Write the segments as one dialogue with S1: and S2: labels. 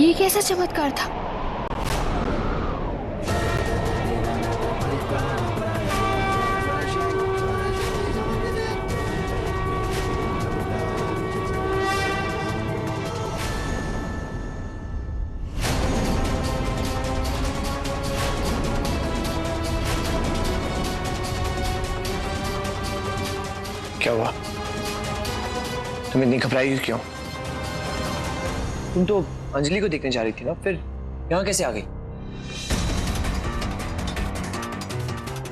S1: ये कैसा चमत्कार था?
S2: क्या हुआ? तुम इतनी घबराई क्यों? तुम तो अंजलि को देखने जा रही थी ना, फिर यहाँ कैसे आ गई?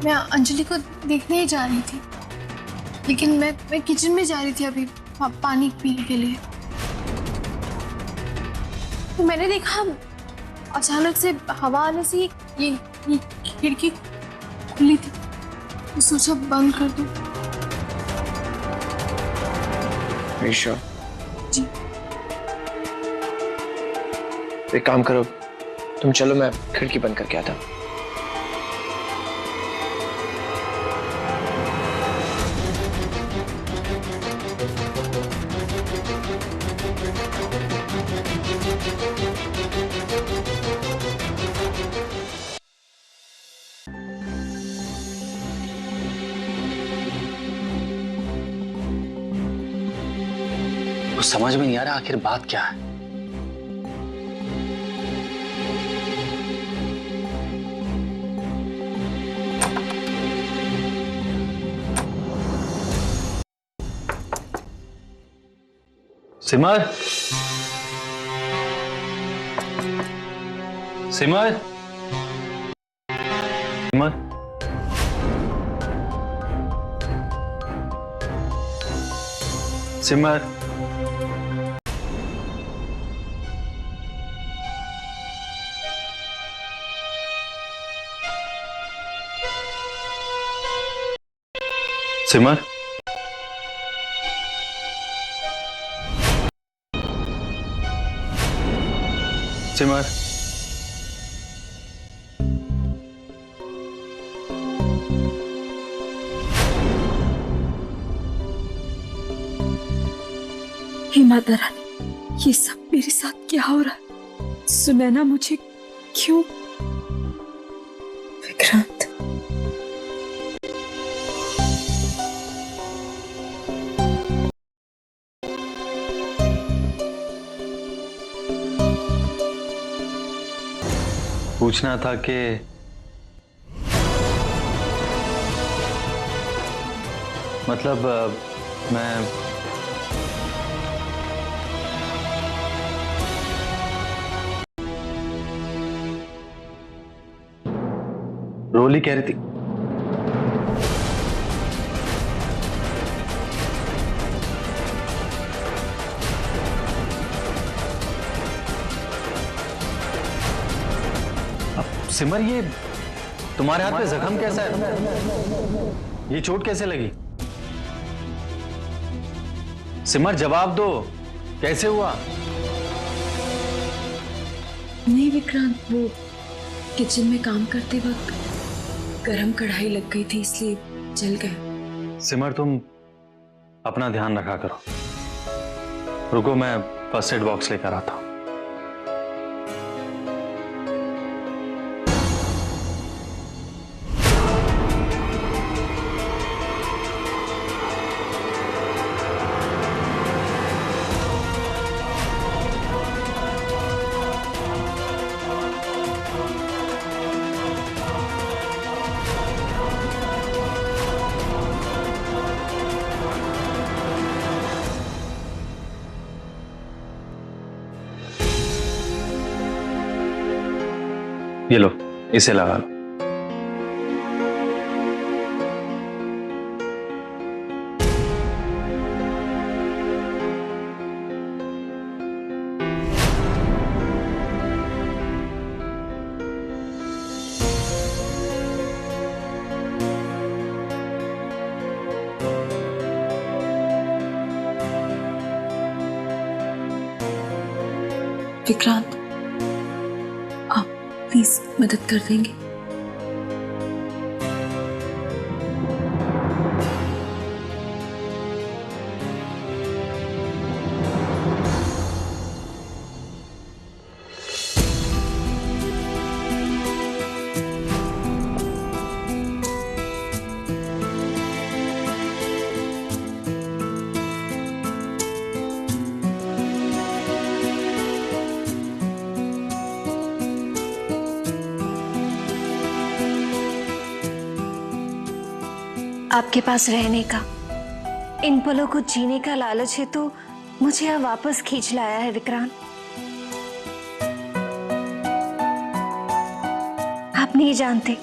S1: मैं अंजलि को देखने ही जा रही थी, लेकिन मैं किचन में जा रही थी अभी पानी पीने के लिए। तो मैंने देखा अचानक से हवा आने से ये खिड़की खुली थी, तो सोचा बंद कर दूं।
S2: ईशा,
S1: जी।
S2: एक काम करो, तुम चलो, मैं खिड़की बंद करके आता।
S3: तो समझ में नहीं आ रहा आखिर बात क्या है। सिमर, सिमर, सिमर, सिमर, सिमर, सिमर,
S4: हे माता रानी, ये सब मेरे साथ क्या हो रहा है? सुनैना मुझे क्यों? विक्रांत,
S3: पूछना था कि मतलब मैं रोली कह रही थी। सिमर, ये तुम्हारे हाथ पे जख्म कैसा है? ये चोट कैसे लगी? सिमर, जवाब दो, कैसे हुआ?
S4: नहीं विक्रांत, वो किचन में काम करते वक्त गरम कढ़ाई लग गई थी, इसलिए जल गए।
S3: सिमर, तुम अपना ध्यान रखा करो। रुको, मैं फर्स्ट एड बॉक्स लेकर आता हूं। ये लो, इसे लगा लो।
S4: विक्रांत, आप प्लीज मदद कर देंगे?
S5: आपके पास रहने का, इन पलों को जीने का लालच है तो मुझे यहाँ वापस खींच लाया है विक्रांत। आप नहीं जानते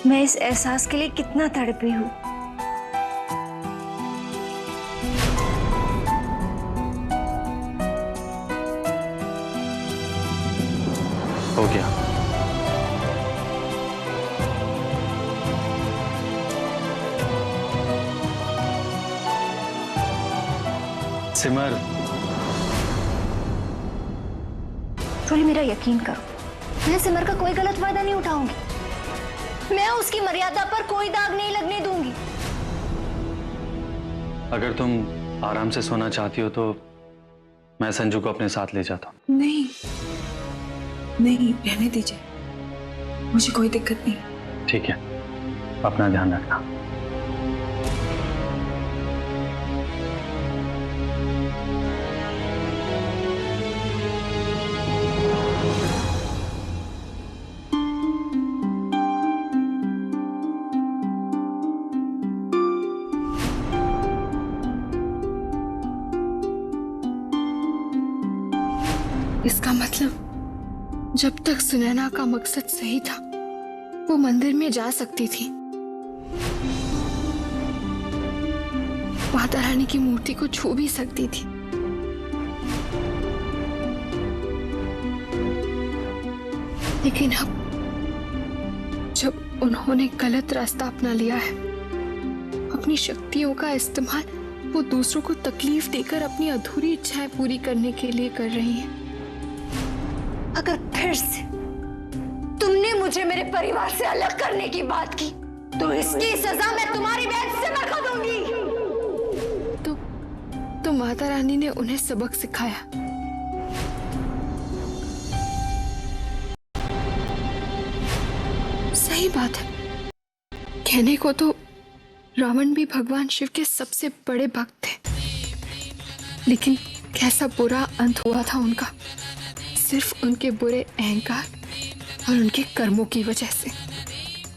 S5: मैं इस एहसास के लिए कितना तड़पी हूँ।
S3: हो गया। सिमर,
S5: रोली मेरा यकीन करो, मैं सिमर का कोई गलत फायदा नहीं उठाऊंगी। मैं उसकी मर्यादा पर कोई दाग नहीं लगने दूंगी।
S3: अगर तुम आराम से सोना चाहती हो तो मैं संजू को अपने साथ ले जाता हूँ।
S4: नहीं नहीं, रहने दीजिए, मुझे कोई दिक्कत नहीं।
S3: ठीक है, अपना ध्यान रखना।
S1: इसका मतलब जब तक सुनैना का मकसद सही था वो मंदिर में जा सकती थी, माता रानी की मूर्ति को छू भी सकती थी। लेकिन अब जब उन्होंने गलत रास्ता अपना लिया है, अपनी शक्तियों का इस्तेमाल वो दूसरों को तकलीफ देकर अपनी अधूरी इच्छाएं पूरी करने के लिए कर रही हैं।
S5: अगर फिर से तुमने मुझे मेरे परिवार से अलग करने की बात की तो इसकी सजा मैं तुम्हारी बहन सिमर को दूंगी।
S1: तो माता रानी ने उन्हें सबक सिखाया। सही बात है, कहने को तो रावण भी भगवान शिव के सबसे बड़े भक्त थे, लेकिन कैसा बुरा अंत हुआ था उनका, सिर्फ उनके बुरे अहंकार और उनके कर्मों की वजह से।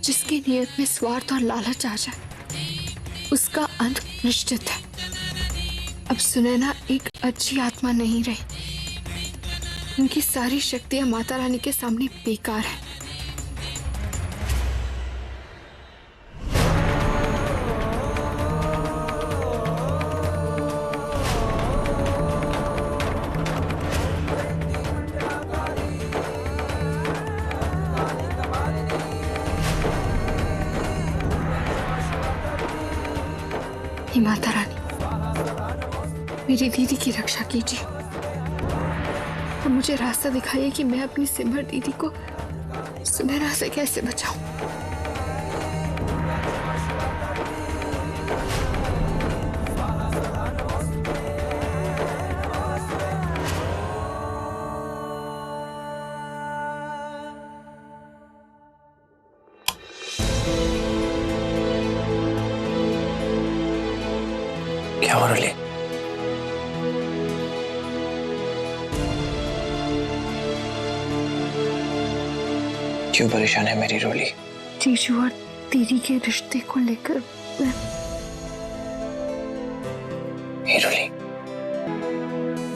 S1: जिसकी नीयत में स्वार्थ और लालच आ जाए उसका अंत निश्चित है। अब सुनैना एक अच्छी आत्मा नहीं रही, उनकी सारी शक्तियां माता रानी के सामने बेकार है। हे माता रानी, मेरी दीदी की रक्षा कीजिए और मुझे रास्ता दिखाइए कि मैं अपनी सिमर दीदी को सुनैना से कैसे बचाऊं।
S2: क्या हो रोली? क्यों परेशान है मेरी रोली?
S1: जीजू और दीदी के रिश्ते को लेकर
S2: हे रोली,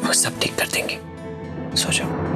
S2: वो सब ठीक कर देंगे, सो जाओ।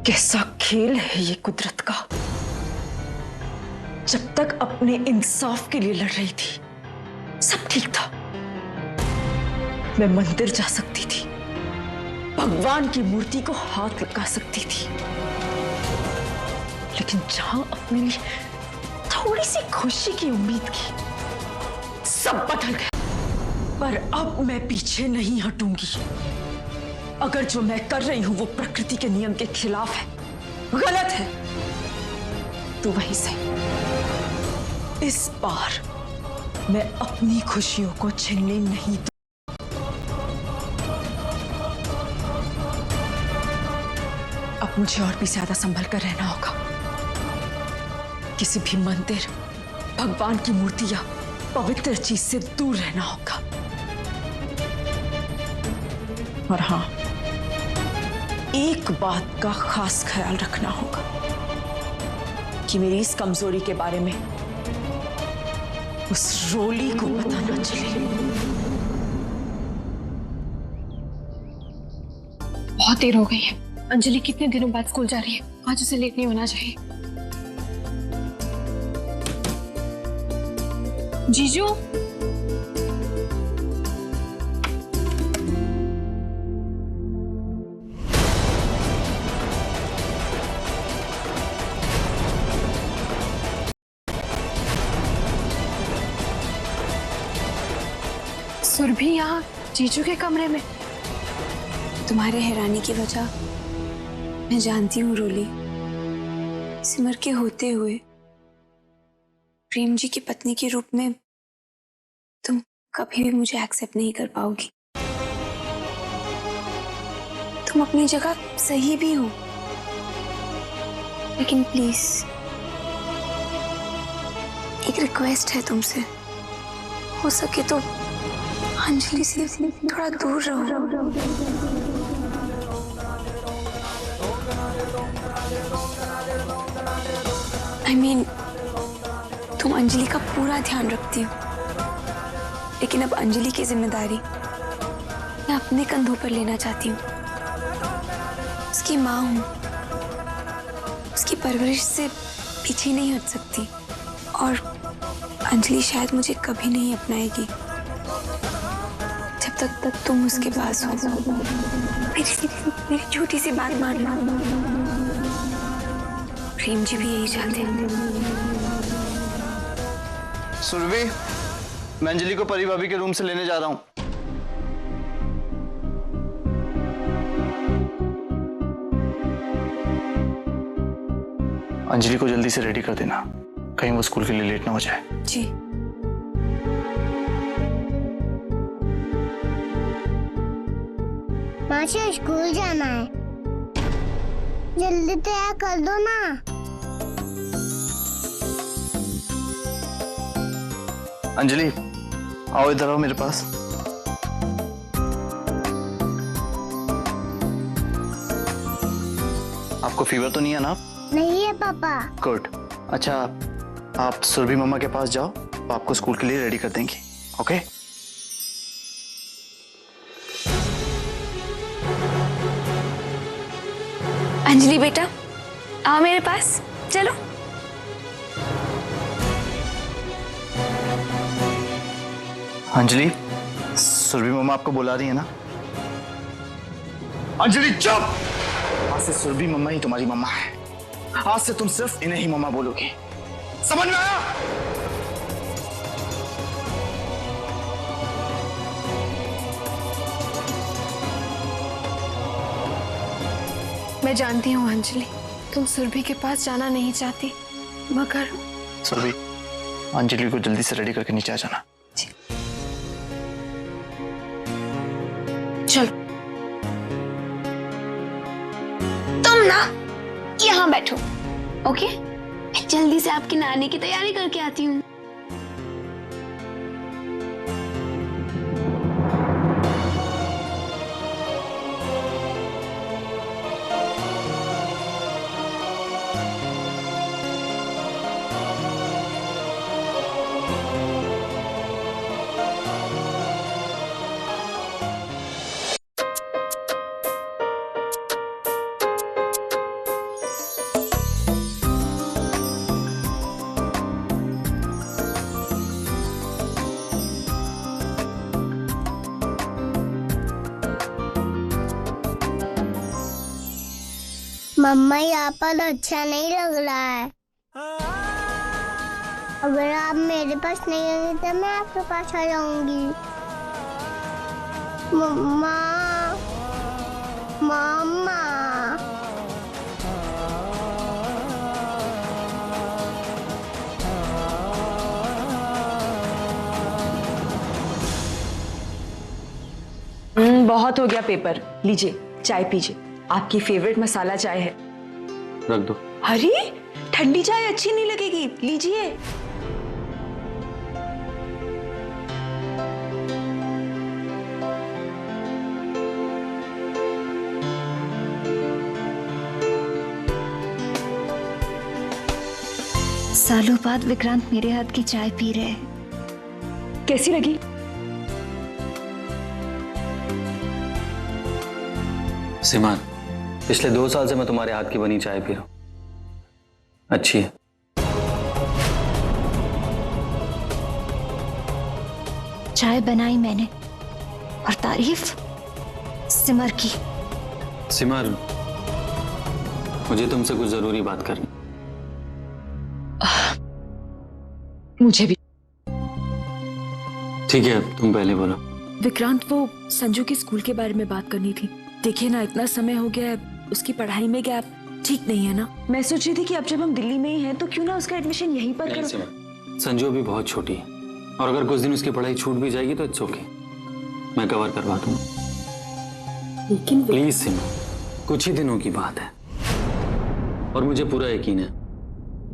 S4: कैसा खेल है ये कुदरत का। जब तक अपने इंसाफ के लिए लड़ रही थी सब ठीक था। मैं मंदिर जा सकती थी, भगवान की मूर्ति को हाथ लगा सकती थी, लेकिन जहां अपने लिए थोड़ी सी खुशी की उम्मीद की सब बदल गया। पर अब मैं पीछे नहीं हटूंगी। अगर जो मैं कर रही हूं वो प्रकृति के नियम के खिलाफ है, गलत है, तो वहीं से इस बार मैं अपनी खुशियों को छीनने नहीं दूंगी। अब मुझे और भी ज्यादा संभल कर रहना होगा। किसी भी मंदिर, भगवान की मूर्ति या पवित्र चीज से दूर रहना होगा। और हाँ, एक बात का खास ख्याल रखना होगा कि मेरी इस कमजोरी के बारे में उस रोली को पता ना चले।
S1: बहुत देर हो गई है। अंजलि कितने दिनों बाद स्कूल जा रही है, आज उसे लेट नहीं होना चाहिए। जीजू, सुरभि यहाँ जीजू के कमरे में।
S6: तुम्हारे हैरानी की वजह मैं जानती हूँ रोली। सिमर के होते हुए प्रेम जी की पत्नी के रूप में तुम कभी भी मुझे एक्सेप्ट नहीं कर पाओगी। तुम अपनी जगह सही भी हो, लेकिन प्लीज एक रिक्वेस्ट है तुमसे, हो सके तो अंजलि से थोड़ा दूर रहो। I mean, तुम अंजलि का पूरा ध्यान रखती हो, लेकिन अब अंजलि की जिम्मेदारी मैं अपने कंधों पर लेना चाहती हूँ। उसकी माँ हूँ, उसकी परवरिश से पीछे नहीं हट सकती, और अंजलि शायद मुझे कभी नहीं अपनाएगी जब तक तुम उसके पास हो। मेरी छोटी सी बात मान लो। प्रेम जी भी यही चाहते हैं।
S7: सुरभि, मैं अंजलि को परी भाभी के रूम से लेने जा रहा हूं। अंजलि को जल्दी से रेडी कर देना, कहीं वो स्कूल के लिए लेट ना हो जाए।
S6: जी।
S8: माशा, स्कूल जाना है, जल्दी तैयार कर दो ना।
S7: अंजलि, आओ इधर आओ मेरे पास। आपको फीवर तो नहीं है ना?
S8: नहीं है पापा।
S7: गुड। अच्छा, आप सुरभि मम्मा के पास जाओ, वो आपको स्कूल के लिए रेडी कर देंगी। ओके?
S6: अंजलि बेटा, आओ मेरे पास, चलो।
S7: अंजलि, सुरभि मम्मा आपको बुला रही है ना? अंजलि चुप! आज से सुरभि मम्मा ही तुम्हारी मम्मा है। आज से तुम सिर्फ इन्हें ही मम्मा बोलोगी, समझ में आया?
S1: मैं जानती हूँ अंजलि, तुम सुरभि के पास जाना नहीं चाहती, मगर
S7: सुरभि, अंजलि को जल्दी से रेडी करके नीचे आ जाना।
S6: चलो। तुम ना यहाँ बैठो, ओके? मैं जल्दी से आपकी नानी की तैयारी करके आती हूँ।
S8: मम्मा यहाँ पर अच्छा नहीं लग रहा है। अगर आप मेरे पास नहीं होंगे तो मैं आपके पास आ जाऊंगी। मम्मा, मम्मा।
S4: बहुत हो गया पेपर, लीजिए चाय पीजिए। आपकी फेवरेट मसाला चाय है।
S3: रख दो।
S4: अरे ठंडी चाय अच्छी नहीं लगेगी, लीजिए।
S5: सालों बाद विक्रांत मेरे हाथ की चाय पी रहे हैं।
S4: कैसी लगी?
S3: सीमा, पिछले 2 साल से मैं तुम्हारे हाथ की बनी चाय पी रहा हूं। अच्छी है।
S5: चाय बनाई मैंने और तारीफ सिमर की।
S3: सिमर, मुझे तुमसे कुछ जरूरी बात करनी।
S4: मुझे भी।
S3: ठीक है, तुम पहले बोलो।
S4: विक्रांत, वो संजू की स्कूल के बारे में बात करनी थी। देखिए ना, इतना समय हो गया है, उसकी पढ़ाई में गैप ठीक नहीं है ना। मैं सोच रही थी कि अब जब हम दिल्ली में ही हैं तो क्यों ना उसका एडमिशन यहीं पर करो।
S3: संजू अभी बहुत छोटी है और अगर कुछ दिन उसकी पढ़ाई छूट भी जाएगी तो इट्स ओके, मैं कवर करवा दूंगा।
S4: लेकिन
S3: प्लीज सिमर, कुछ ही दिनों की बात है और मुझे पूरा यकीन है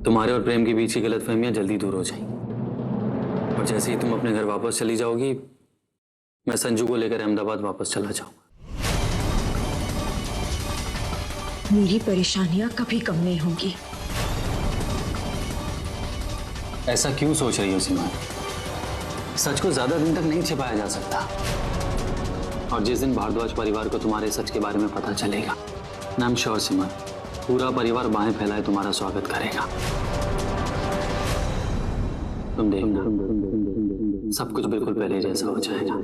S3: तुम्हारे और प्रेम के बीच की गलतफहमियां जल्दी दूर हो जाएंगी। और जैसे ही तुम अपने घर वापस चली जाओगी, मैं संजू को लेकर अहमदाबाद वापस चला जाऊंगा।
S4: मेरी परेशानियां कभी कम नहीं होंगी।
S3: ऐसा क्यों सोच रही हो सीमा? सच को ज्यादा दिन तक नहीं छिपाया जा सकता और जिस दिन भारद्वाज परिवार को तुम्हारे सच के बारे में पता चलेगा, आई एम श्योर सीमा, पूरा परिवार बाहें फैलाए तुम्हारा स्वागत करेगा। तुम देखना, सब कुछ बिल्कुल पहले जैसा हो जाएगा।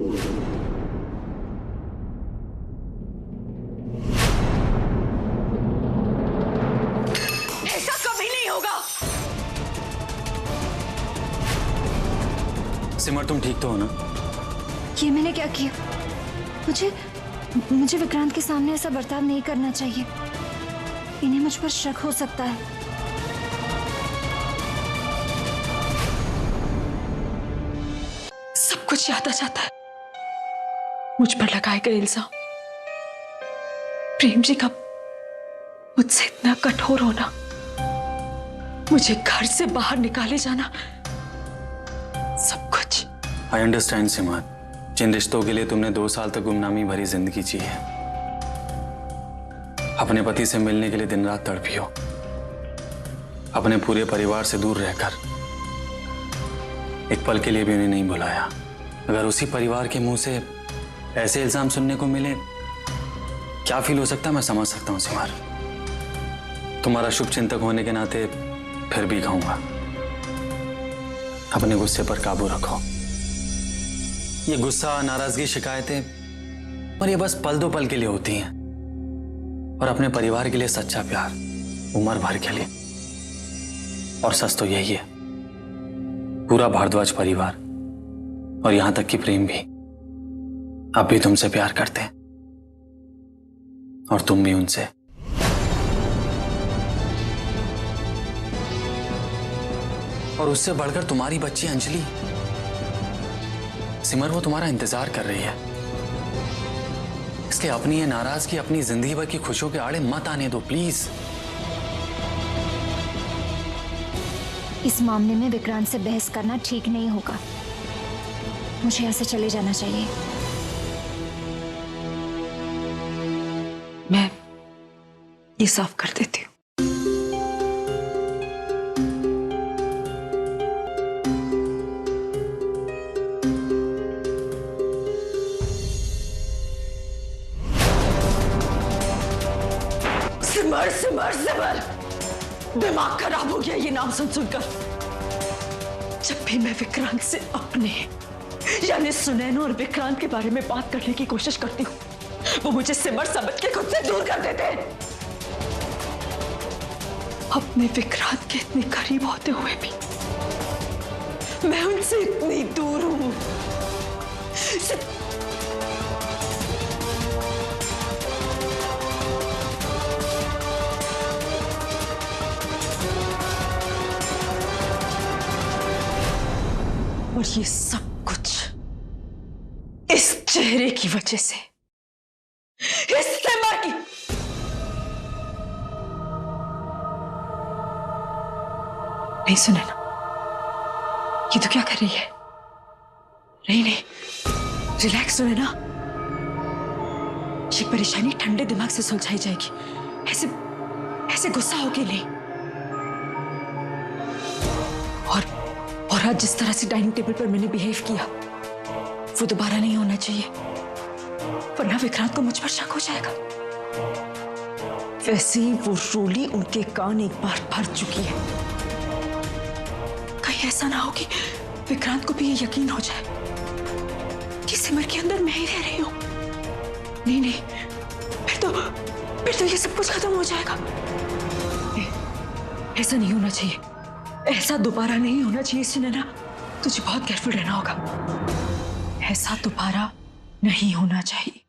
S4: ऐसा कभी नहीं होगा।
S3: सिमर, तुम ठीक तो हो ना?
S5: ये मैंने क्या किया? मुझे विक्रांत के सामने ऐसा बर्ताव नहीं करना चाहिए। इन्हें मुझ पर शक हो सकता है।
S4: सब कुछ याद आ जाता है। मुझ पर लगाए गए इल्जाम, प्रेम जी का मुझसे इतना कठोर होना, मुझे घर से बाहर निकाले जाना, सब कुछ।
S3: आई अंडरस्टैंड सिमर, जिन रिश्तों के लिए तुमने 2 साल तक गुमनामी भरी जिंदगी जी है, अपने पति से मिलने के लिए दिन रात तड़पी हो, अपने पूरे परिवार से दूर रहकर एक पल के लिए भी उन्हें नहीं बुलाया। अगर उसी परिवार के मुंह से ऐसे इल्जाम सुनने को मिले, क्या फील हो सकता है मैं समझ सकता हूं सिमर। तुम्हारा शुभ चिंतक होने के नाते फिर भी कहूंगा, अपने गुस्से पर काबू रखो। ये गुस्सा, नाराजगी, शिकायतें और ये बस पल 2 पल के लिए होती हैं और अपने परिवार के लिए सच्चा प्यार उम्र भर के लिए। और सच तो यही है, पूरा भारद्वाज परिवार और यहां तक कि प्रेम भी अब भी तुमसे प्यार करते हैं और तुम भी उनसे। और उससे बढ़कर तुम्हारी बच्ची अंजलि, सिमर, वो तुम्हारा इंतजार कर रही है। इसलिए अपनी ये नाराजगी अपनी जिंदगी भर की खुशियों के आड़े मत आने दो प्लीज।
S5: इस मामले में विक्रांत से बहस करना ठीक नहीं होगा। मुझे यहाँ से चले जाना चाहिए।
S4: मैं ये साफ कर देती हूँ। सिमर, सिमर, सिमर, दिमाग खराब हो गया ये नाम सुनकर। जब भी मैं विक्रांत से अपने यानी सुनैना और विक्रांत के बारे में बात करने की कोशिश करती हूँ, वो मुझे सिमर समझ के खुद से दूर कर देते हैं। अपने विक्रांत के इतने करीब होते हुए भी मैं उनसे इतनी दूर हूं। और ये सब कुछ इस चेहरे की वजह से, इस सिमा की। नहीं सुने ना, ये तो क्या कर रही है? नहीं नहीं, रिलैक्स सुने ना। ये परेशानी ठंडे दिमाग से सुलझाई जाएगी, ऐसे ऐसे गुस्सा होके नहीं। और आज जिस तरह से डाइनिंग टेबल पर मैंने बिहेव किया वो दोबारा नहीं होना चाहिए, वरना विक्रांत को मुझ पर शक हो जाएगा। वैसे ही वो रोली उनके कान एक बार भर चुकी है। कहीं ऐसा ना हो कि विक्रांत को भी ये यकीन हो जाए कि सिमर के अंदर मैं ही रह रही हूं। नहीं नहीं, फिर तो ये सब कुछ खत्म हो जाएगा। ऐसा नहीं होना चाहिए, ऐसा दोबारा नहीं होना चाहिए सुनैना। तुझे बहुत केयरफुल रहना होगा। ऐसा दोबारा नहीं होना चाहिए।